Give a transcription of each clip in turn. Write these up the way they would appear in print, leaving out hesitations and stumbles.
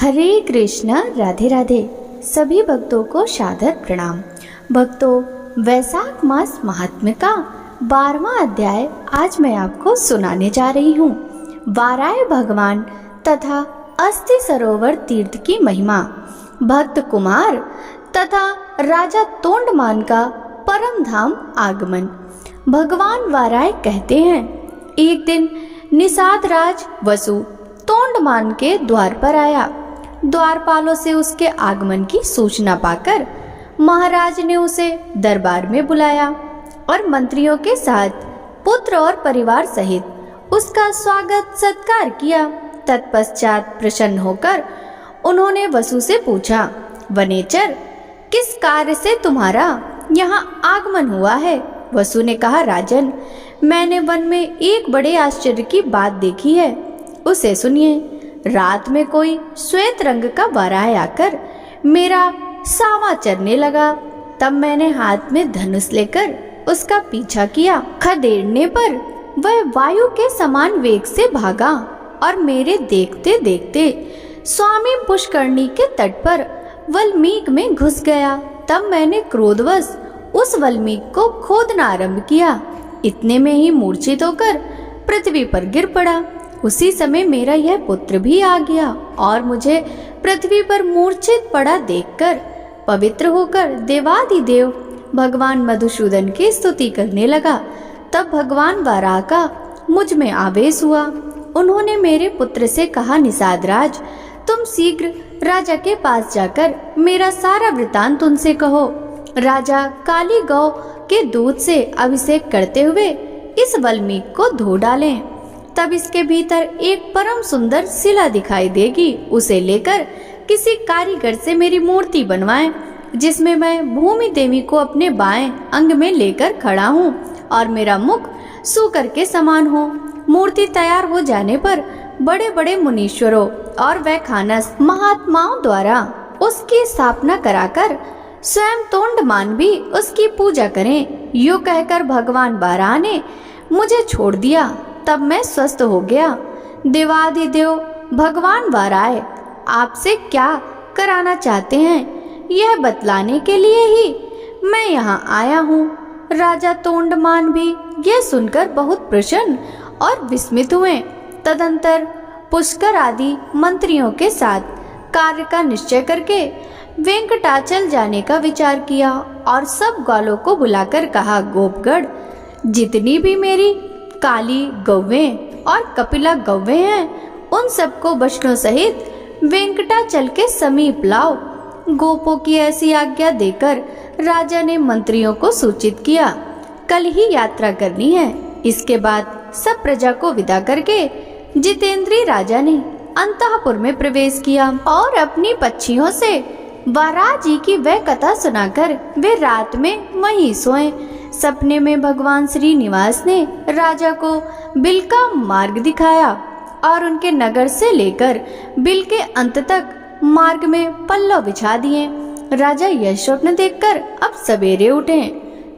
हरे कृष्ण, राधे राधे। सभी भक्तों को सादर प्रणाम। भक्तों, वैशाख मास महात्म्य का 12वां अध्याय आज मैं आपको सुनाने जा रही हूँ। वाराय भगवान तथा अस्थि सरोवर तीर्थ की महिमा। भक्त कुमार तथा राजा तोंडमान का परम धाम आगमन। भगवान वाराय कहते हैं, एक दिन निषाद राज वसु तोंडमान के द्वार पर आया। द्वारपालों से उसके आगमन की सूचना पाकर महाराज ने उसे दरबार में बुलाया और मंत्रियों के साथ पुत्र और परिवार सहित उसका स्वागत सत्कार किया। तत्पश्चात प्रसन्न होकर उन्होंने वसु से पूछा, वनेचर, किस कार्य से तुम्हारा यहाँ आगमन हुआ है? वसु ने कहा, राजन, मैंने वन में एक बड़े आश्चर्य की बात देखी है, उसे सुनिए। रात में कोई श्वेत रंग का वाराय आकर मेरा सावा चरने लगा। तब मैंने हाथ में धनुष लेकर उसका पीछा किया। खदेड़ने पर वह वायु के समान वेग से भागा और मेरे देखते देखते स्वामी पुष्करणी के तट पर वल्मीक में घुस गया। तब मैंने क्रोधवश उस वल्मीक को खोदना आरंभ किया। इतने में ही मूर्छित होकर पृथ्वी पर गिर पड़ा। उसी समय मेरा यह पुत्र भी आ गया और मुझे पृथ्वी पर मूर्छित पड़ा देखकर पवित्र होकर देवादिदेव भगवान मधुसूदन की स्तुति करने लगा। तब भगवान वाराह का मुझ में आवेश हुआ। उन्होंने मेरे पुत्र से कहा, निषाद राज, तुम शीघ्र राजा के पास जाकर मेरा सारा वृतांत उनसे कहो। राजा काली गौ के दूध से अभिषेक करते हुए इस वल्मीक को धो डालें। तब इसके भीतर एक परम सुंदर शिला दिखाई देगी। उसे लेकर किसी कारीगर से मेरी मूर्ति बनवाएं, जिसमें मैं भूमि देवी को अपने बाएं अंग में लेकर खड़ा हूँ और मेरा मुख सूकर के समान हो। मूर्ति तैयार हो जाने पर बड़े बड़े मुनीश्वरों और वैखानस महात्माओं द्वारा उसकी स्थापना कराकर स्वयं तोंडमान भी उसकी पूजा करें। यूँ कहकर भगवान वाराह ने मुझे छोड़ दिया। तब मैं स्वस्थ हो गया। देवादिदेव भगवान वाराय आपसे क्या कराना चाहते हैं, यह बतलाने के लिए ही मैं यहाँ आया हूँ। राजा तोंडमान भी यह सुनकर बहुत प्रसन्न और विस्मित हुए। तदंतर पुष्कर आदि मंत्रियों के साथ कार्य का निश्चय करके वेंकटाचल जाने का विचार किया और सब ग्वालों को बुलाकर कहा, गोपगढ़, जितनी भी मेरी काली गौवें और कपिला गौवें हैं, उन सबको बछड़ों सहित वेंकटाचल के समीप लाओ। गोपों की ऐसी आज्ञा देकर राजा ने मंत्रियों को सूचित किया, कल ही यात्रा करनी है। इसके बाद सब प्रजा को विदा करके जितेंद्रीय राजा ने अंतःपुर में प्रवेश किया और अपनी पक्षियों से वाराह जी की वह कथा सुनाकर वे रात में वहीं सोए। सपने में भगवान श्रीनिवास ने राजा को बिल का मार्ग दिखाया और उनके नगर से लेकर बिल के अंत तक मार्ग में पल्लव बिछा दिए। राजा यह स्वप्न देखकर अब सवेरे उठे।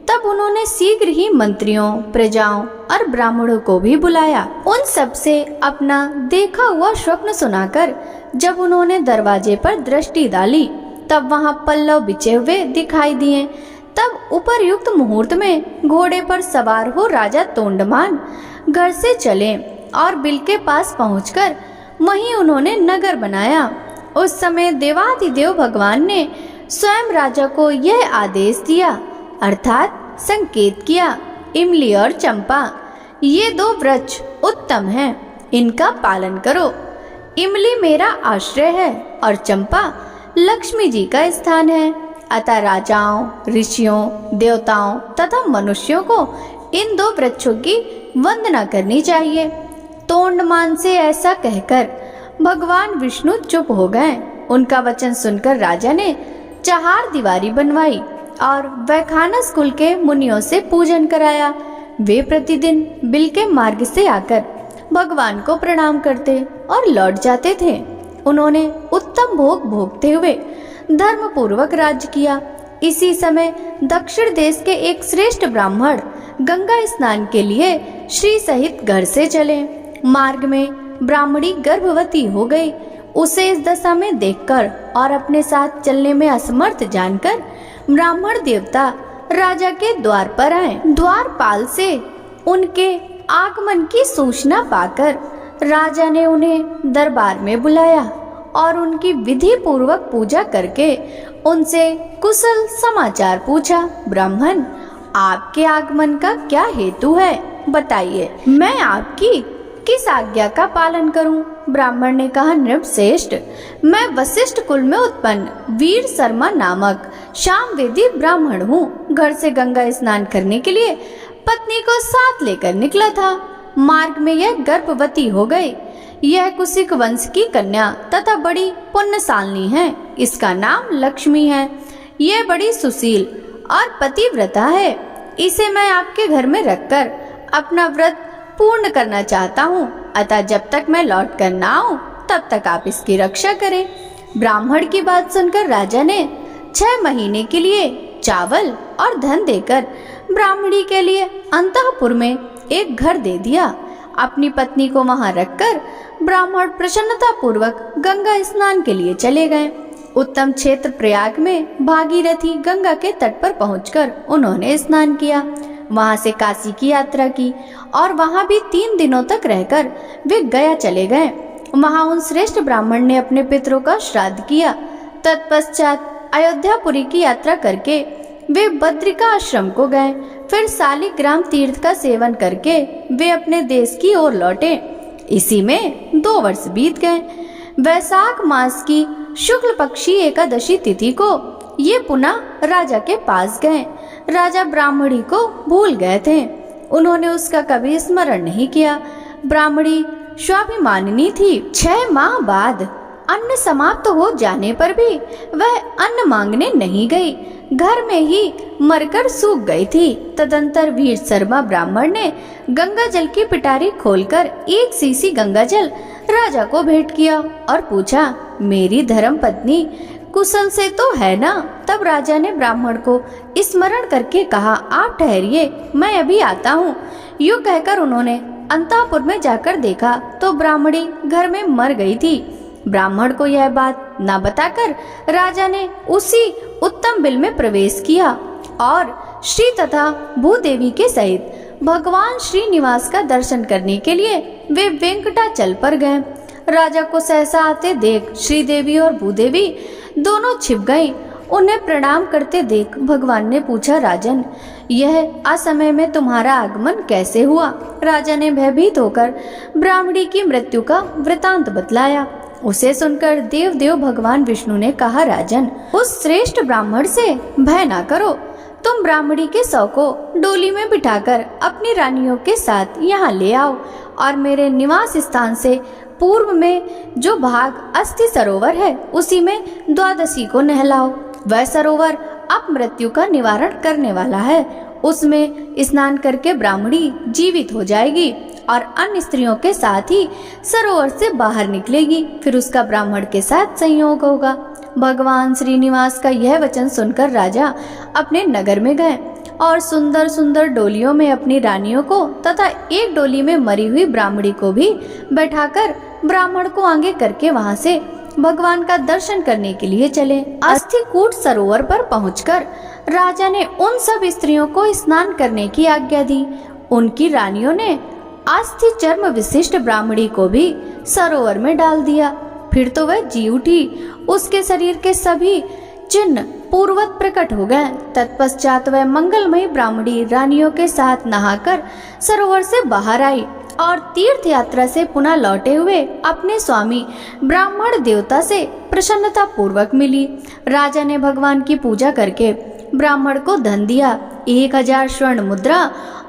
तब उन्होंने शीघ्र ही मंत्रियों, प्रजाओं और ब्राह्मणों को भी बुलाया। उन सब से अपना देखा हुआ स्वप्न सुनाकर जब उन्होंने दरवाजे पर दृष्टि डाली, तब वहां पल्लव बिछे हुए दिखाई दिए। तब उपरयुक्त मुहूर्त में घोड़े पर सवार हो राजा तोंडमान घर से चले और बिल के पास पहुंचकर वहीं उन्होंने नगर बनाया। उस समय देवादिदेव भगवान ने स्वयं राजा को यह आदेश दिया, अर्थात संकेत किया, इमली और चंपा, ये दो वृक्ष उत्तम हैं, इनका पालन करो। इमली मेरा आश्रय है और चंपा लक्ष्मी जी का स्थान है। अतः राजाओं, ऋषियों, देवताओं तथा मनुष्यों को इन दो वृक्षों की वंदना करनी चाहिए। तोंडमान से ऐसा कहकर भगवान विष्णु चुप हो गए। उनका वचन सुनकर राजा ने चहार दीवारी बनवाई और वैखानस कुल के मुनियों से पूजन कराया। वे प्रतिदिन बिल के मार्ग से आकर भगवान को प्रणाम करते और लौट जाते थे। उन्होंने उत्तम भोग भोगते हुए धर्म पूर्वक राज्य किया। इसी समय दक्षिण देश के एक श्रेष्ठ ब्राह्मण गंगा स्नान के लिए श्री सहित घर से चले। मार्ग में ब्राह्मणी गर्भवती हो गई। उसे इस दशा में देखकर और अपने साथ चलने में असमर्थ जानकर ब्राह्मण देवता राजा के द्वार पर आए। द्वारपाल से उनके आगमन की सूचना पाकर राजा ने उन्हें दरबार में बुलाया और उनकी विधि पूर्वक पूजा करके उनसे कुशल समाचार पूछा। ब्राह्मण, आपके आगमन का क्या हेतु है, बताइए, मैं आपकी किस आज्ञा का पालन करूं? ब्राह्मण ने कहा, नृपश्रेष्ठ, मैं वशिष्ठ कुल में उत्पन्न वीर शर्मा नामक सामवेदी ब्राह्मण हूँ। घर से गंगा स्नान करने के लिए पत्नी को साथ लेकर निकला था। मार्ग में यह गर्भवती हो गई। यह कुशिक वंश की कन्या तथा बड़ी पुण्यशालिनी है। इसका नाम लक्ष्मी है। यह बड़ी सुशील और पतिव्रता है। इसे मैं आपके घर में रखकर अपना व्रत पूर्ण करना चाहता हूँ। अतः जब तक मैं लौट कर न आऊं तब तक आप इसकी रक्षा करें। ब्राह्मण की बात सुनकर राजा ने 6 महीने के लिए चावल और धन देकर ब्राह्मणी के लिए अंतःपुर में एक घर दे दिया। अपनी पत्नी को वहां रखकर ब्राह्मण प्रसन्नता पूर्वक गंगा स्नान के लिए चले गए। उत्तम क्षेत्र प्रयाग में भागीरथी गंगा के तट पर पहुंचकर उन्होंने स्नान किया। वहां से काशी की यात्रा की और वहां भी 3 दिनों तक रहकर वे गया चले गए। वहां उन श्रेष्ठ ब्राह्मण ने अपने पितरों का श्राद्ध किया। तत्पश्चात अयोध्यापुरी की यात्रा करके वे बद्रिका आश्रम को गए। फिर शालिग्राम तीर्थ का सेवन करके वे अपने देश की ओर लौटे। इसी में 2 वर्ष बीत गए। वैशाख मास की शुक्ल पक्षी एकादशी तिथि को ये पुनः राजा के पास गए। राजा ब्राह्मणी को भूल गए थे। उन्होंने उसका कभी स्मरण नहीं किया। ब्राह्मणी स्वाभिमानिनी थी। 6 माह बाद अन्न समाप्त हो जाने पर भी वह अन्न मांगने नहीं गई। घर में ही मरकर सूख गई थी। तदंतर वीर शर्मा ब्राह्मण ने गंगा जल की पिटारी खोलकर 1 सीसी गंगा जल राजा को भेंट किया और पूछा, मेरी धर्म पत्नी कुशल से तो है ना? तब राजा ने ब्राह्मण को स्मरण करके कहा, आप ठहरिए, मैं अभी आता हूँ। यूँ कहकर उन्होंने अंतःपुर में जाकर देखा तो ब्राह्मणी घर में मर गई थी। ब्राह्मण को यह बात न बताकर राजा ने उसी उत्तम बिल में प्रवेश किया और श्री तथा भूदेवी के सहित भगवान श्रीनिवास का दर्शन करने के लिए वे वेंकटाचल पर गए। राजा को सहसा आते देख श्रीदेवी और भूदेवी दोनों छिप गईं। उन्हें प्रणाम करते देख भगवान ने पूछा, राजन, यह असमय में तुम्हारा आगमन कैसे हुआ? राजा ने भयभीत होकर ब्राह्मणी की मृत्यु का वृतांत बतलाया। उसे सुनकर देव भगवान विष्णु ने कहा, राजन, उस श्रेष्ठ ब्राह्मण से भय ना करो। तुम ब्राह्मणी के शव को डोली में बिठाकर अपनी रानियों के साथ यहाँ ले आओ और मेरे निवास स्थान से पूर्व में जो भाग अस्थि सरोवर है उसी में द्वादशी को नहलाओ। वह सरोवर अपमृत्यु का निवारण करने वाला है। उसमें स्नान करके ब्राह्मणी जीवित हो जाएगी और अन्य स्त्रियों के साथ ही सरोवर से बाहर निकलेगी। फिर उसका ब्राह्मण के साथ संयोग होगा। भगवान श्रीनिवास का यह वचन सुनकर राजा अपने नगर में गए और सुंदर सुंदर डोलियों में अपनी रानियों को तथा एक डोली में मरी हुई ब्राह्मणी को भी बैठाकर ब्राह्मण को आगे करके वहां से भगवान का दर्शन करने के लिए चले। अस्थिकूट सरोवर पर पहुंचकर राजा ने उन सब स्त्रियों को स्नान करने की आज्ञा दी। उनकी रानियों ने अस्थि चर्म विशिष्ट ब्राह्मणी को भी सरोवर में डाल दिया। फिर तो वह जी उठी। उसके शरीर के सभी चिन्ह पूर्वत प्रकट हो गए। तत्पश्चात वह मंगलमयी ब्राह्मणी रानियों के साथ नहाकर सरोवर से बाहर आई और तीर्थ यात्रा से पुनः लौटे हुए अपने स्वामी ब्राह्मण देवता से प्रसन्नता पूर्वक मिली। राजा ने भगवान की पूजा करके ब्राह्मण को धन दिया। 1000 स्वर्ण मुद्रा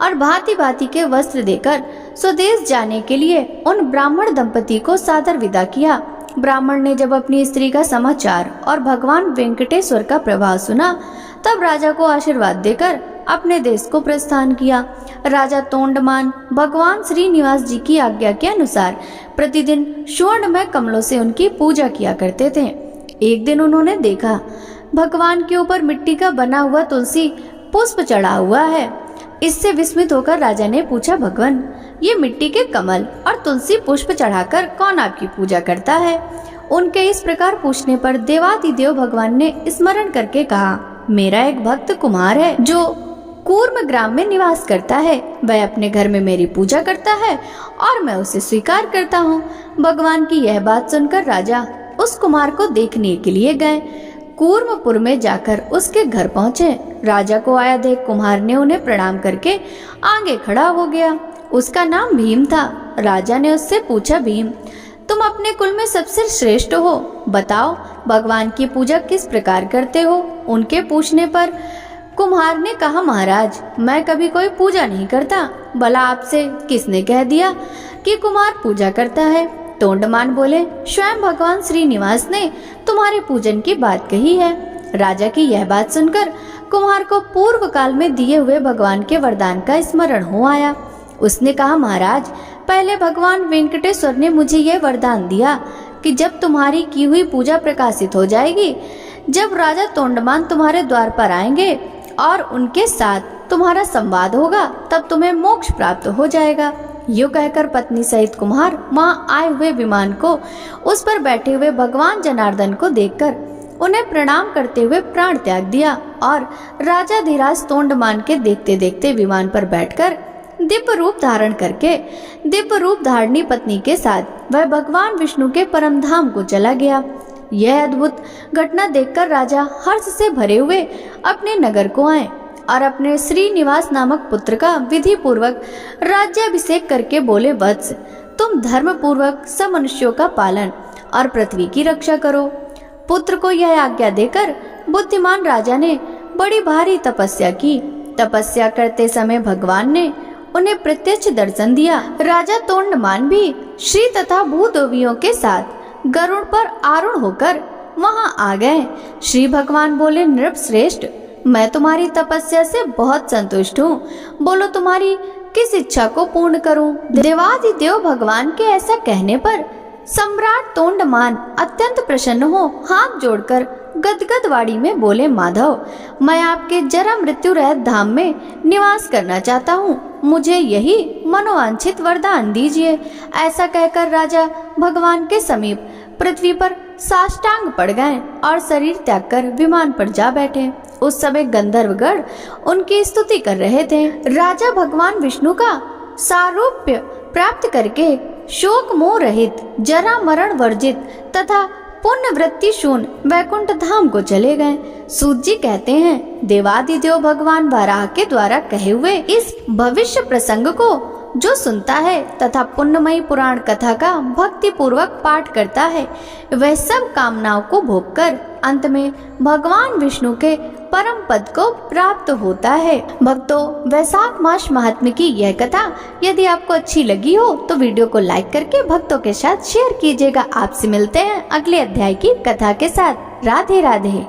और भांति भांति के वस्त्र देकर स्वदेश जाने के लिए उन ब्राह्मण दंपति को सादर विदा किया। ब्राह्मण ने जब अपनी स्त्री का समाचार और भगवान वेंकटेश्वर का प्रभाव सुना तब राजा को आशीर्वाद देकर अपने देश को प्रस्थान किया। राजा तोंडमान भगवान श्रीनिवास जी की आज्ञा के अनुसार प्रतिदिन स्वर्णमय कमलों से उनकी पूजा किया करते थे। एक दिन उन्होंने देखा भगवान के ऊपर मिट्टी का बना हुआ तुलसी पुष्प चढ़ा हुआ है। इससे विस्मित होकर राजा ने पूछा, भगवान, ये मिट्टी के कमल और तुलसी पुष्प चढ़ाकर कौन आपकी पूजा करता है? उनके इस प्रकार पूछने पर देवादिदेव भगवान ने स्मरण करके कहा, मेरा एक भक्त कुमार है जो कूर्म ग्राम में निवास करता है। वह अपने घर में मेरी पूजा करता है और मैं उसे स्वीकार करता हूँ। भगवान की यह बात सुनकर राजा उस कुमार को देखने के लिए गए। कूर्मपुर में जाकर उसके घर पहुँचे। राजा को आया देख कुम्हार ने उन्हें प्रणाम करके आगे खड़ा हो गया। उसका नाम भीम था। राजा ने उससे पूछा, भीम, तुम अपने कुल में सबसे श्रेष्ठ हो, बताओ भगवान की पूजा किस प्रकार करते हो? उनके पूछने पर कुम्हार ने कहा, महाराज, मैं कभी कोई पूजा नहीं करता। भला आपसे किसने कह दिया कि कुम्हार पूजा करता है? तोंडमान बोले, स्वयं भगवान श्रीनिवास ने तुम्हारे पूजन की बात कही है। राजा की यह बात सुनकर कुम्हार को पूर्व काल में दिए हुए भगवान के वरदान का स्मरण हो आया। उसने कहा, महाराज, पहले भगवान वेंकटेश्वर ने मुझे यह वरदान दिया कि जब तुम्हारी की हुई पूजा प्रकाशित हो जाएगी, जब राजा तोंडमान तुम्हारे द्वार पर आएंगे और उनके साथ तुम्हारा संवाद होगा, तब तुम्हें मोक्ष प्राप्त हो जाएगा। यूं कहकर पत्नी सहित कुम्हार वहां आए हुए विमान को, उस पर बैठे हुए भगवान जनार्दन को देखकर उन्हें प्रणाम करते हुए प्राण त्याग दिया और राजा धीराज तोंडमान के देखते देखते विमान पर बैठकर दिव्य रूप धारण करके दिव्य रूप धारणी पत्नी के साथ वह भगवान विष्णु के परम धाम को चला गया। यह अद्भुत घटना देखकर राजा हर्ष से भरे हुए अपने नगर को आए और अपने श्रीनिवास नामक पुत्र का विधि पूर्वक राज्याभिषेक करके बोले, वत्स, तुम धर्म पूर्वक सब मनुष्यों का पालन और पृथ्वी की रक्षा करो। पुत्र को यह आज्ञा देकर बुद्धिमान राजा ने बड़ी भारी तपस्या की। तपस्या करते समय भगवान ने उन्हें प्रत्यक्ष दर्शन दिया। राजा तोंडमान भी श्री तथा भूदेवियों के साथ गरुड़ पर आरूढ़ होकर वहां आ गए। श्री भगवान बोले, नृप श्रेष्ठ, मैं तुम्हारी तपस्या से बहुत संतुष्ट हूँ। बोलो तुम्हारी किस इच्छा को पूर्ण करूँ? देवादिदेव भगवान के ऐसा कहने पर सम्राट तोंडमान अत्यंत प्रसन्न हो हाथ जोड़कर गदगद वाणी में बोले, माधव, मैं आपके जरा मृत्यु रहित धाम में निवास करना चाहता हूँ। मुझे यही मनोवांछित वरदान दीजिए। ऐसा कहकर राजा भगवान के समीप पृथ्वी पर साष्टांग पड़ गए और शरीर त्याग कर विमान पर जा बैठे। उस समय गंधर्वगण उनकी स्तुति कर रहे थे। राजा भगवान विष्णु का सारूप्य प्राप्त करके शोक मोह रहित, जरा मरण वर्जित तथा पुण्य वृत्ति शून्य वैकुंठ धाम को चले गए। सूत जी कहते हैं, देवादिदेव भगवान वराह के द्वारा कहे हुए इस भविष्य प्रसंग को जो सुनता है तथा पुण्यमयी पुराण कथा का भक्ति पूर्वक पाठ करता है, वह सब कामनाओं को भोग कर अंत में भगवान विष्णु के परम पद को प्राप्त होता है। भक्तों, वैशाख मास महात्म्य की यह कथा यदि आपको अच्छी लगी हो तो वीडियो को लाइक करके भक्तों के साथ शेयर कीजिएगा। आपसे मिलते हैं अगले अध्याय की कथा के साथ। राधे राधे।